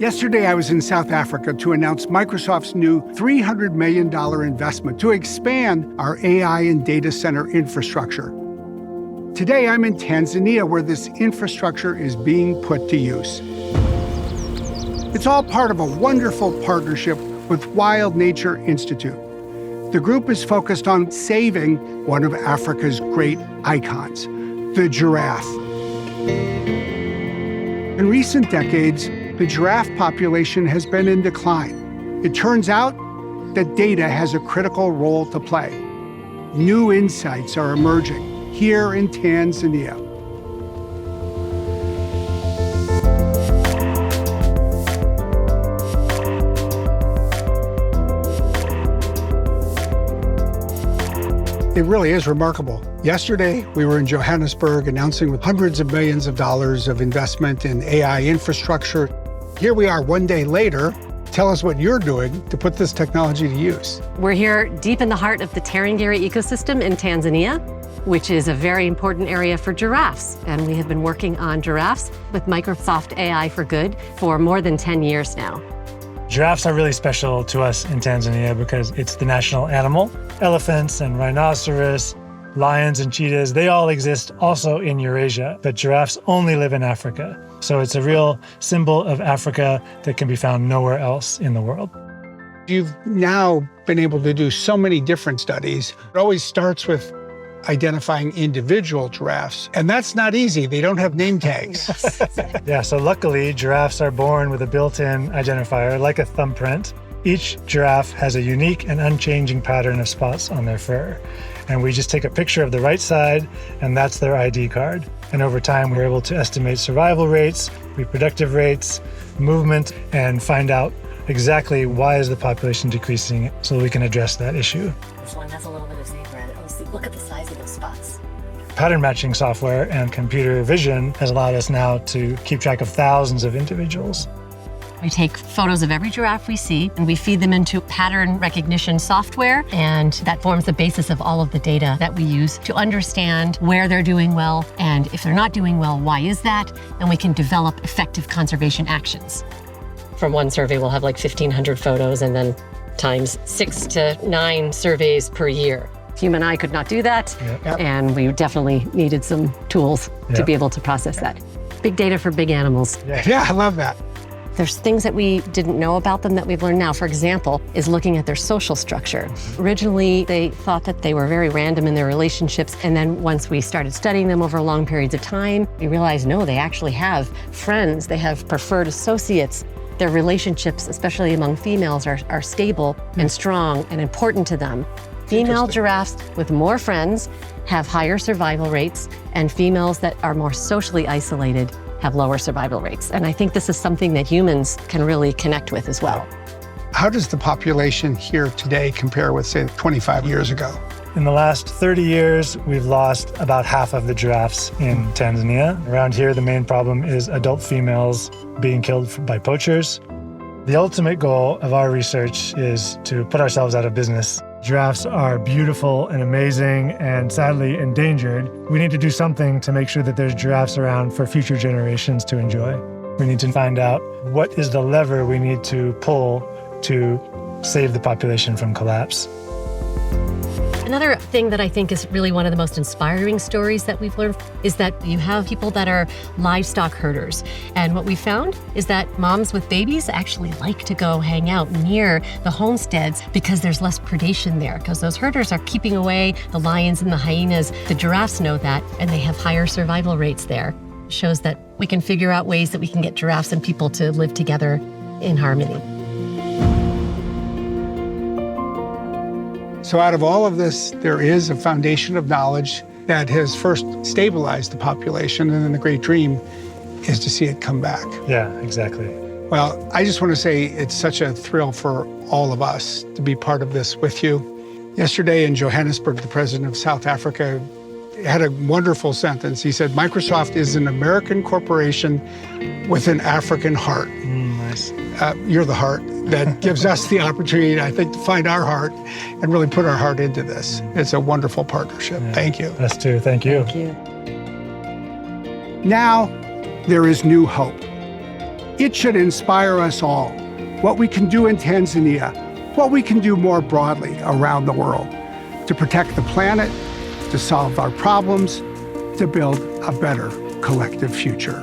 Yesterday, I was in South Africa to announce Microsoft's new $300 million investment to expand our AI and data center infrastructure. Today, I'm in Tanzania, where this infrastructure is being put to use. It's all part of a wonderful partnership with Wild Nature Institute. The group is focused on saving one of Africa's great icons, the giraffe. In recent decades, the giraffe population has been in decline. It turns out that data has a critical role to play. New insights are emerging here in Tanzania. It really is remarkable. Yesterday, we were in Johannesburg announcing with hundreds of millions of dollars of investment in AI infrastructure. Here we are one day later. Tell us what you're doing to put this technology to use. We're here deep in the heart of the Tarangire ecosystem in Tanzania, which is a very important area for giraffes. And we have been working on giraffes with Microsoft AI for Good for more than 10 years now. Giraffes are really special to us in Tanzania because it's the national animal. Elephants and rhinoceros, lions and cheetahs, they all exist also in Eurasia, but giraffes only live in Africa. So it's a real symbol of Africa that can be found nowhere else in the world. You've now been able to do so many different studies. It always starts with identifying individual giraffes, and that's not easy. They don't have name tags. Yeah, so luckily, giraffes are born with a built-in identifier, like a thumbprint. Each giraffe has a unique and unchanging pattern of spots on their fur. And we just take a picture of the right side, and that's their ID card. And over time, we're able to estimate survival rates, reproductive rates, movement, and find out exactly why is the population decreasing so we can address that issue. This one has a little bit of zebra in it. Oh, see, look at the size of those spots. Pattern matching software and computer vision has allowed us now to keep track of thousands of individuals. We take photos of every giraffe we see and we feed them into pattern recognition software, and that forms the basis of all of the data that we use to understand where they're doing well, and if they're not doing well, why is that? And we can develop effective conservation actions. From one survey, we'll have like 1,500 photos and then times 6 to 9 surveys per year. Human eye could not do that, and we definitely needed some tools to be able to process that. Big data for big animals. Yeah, I love that. There's things that we didn't know about them that we've learned now. For example, is looking at their social structure. Originally, they thought that they were very random in their relationships. And then once we started studying them over long periods of time, we realized, no, they actually have friends. They have preferred associates. Their relationships, especially among females, are stable and strong and important to them. Female giraffes with more friends have higher survival rates, and females that are more socially isolated have lower survival rates. And I think this is something that humans can really connect with as well. How does the population here today compare with, say, 25 years ago? In the last 30 years, we've lost about half of the giraffes in Tanzania. Around here, the main problem is adult females being killed by poachers. The ultimate goal of our research is to put ourselves out of business. Giraffes are beautiful and amazing and sadly endangered. We need to do something to make sure that there's giraffes around for future generations to enjoy. We need to find out what is the lever we need to pull to save the population from collapse. Another thing that I think is really one of the most inspiring stories that we've learned is that you have people that are livestock herders. And what we found is that moms with babies actually like to go hang out near the homesteads because there's less predation there, because those herders are keeping away the lions and the hyenas. The giraffes know that, and they have higher survival rates there. It shows that we can figure out ways that we can get giraffes and people to live together in harmony. So out of all of this, there is a foundation of knowledge that has first stabilized the population, and then the great dream is to see it come back. Yeah, exactly. Well, I just want to say it's such a thrill for all of us to be part of this with you. Yesterday in Johannesburg, the president of South Africa had a wonderful sentence. He said, Microsoft is an American corporation with an African heart. Nice. You're the heart that gives us the opportunity, I think, to find our heart and really put our heart into this. It's a wonderful partnership. Yeah. Thank you. Us too. Thank you. Thank you. Now, there is new hope. It should inspire us all. What we can do in Tanzania, what we can do more broadly around the world to protect the planet, to solve our problems, to build a better collective future.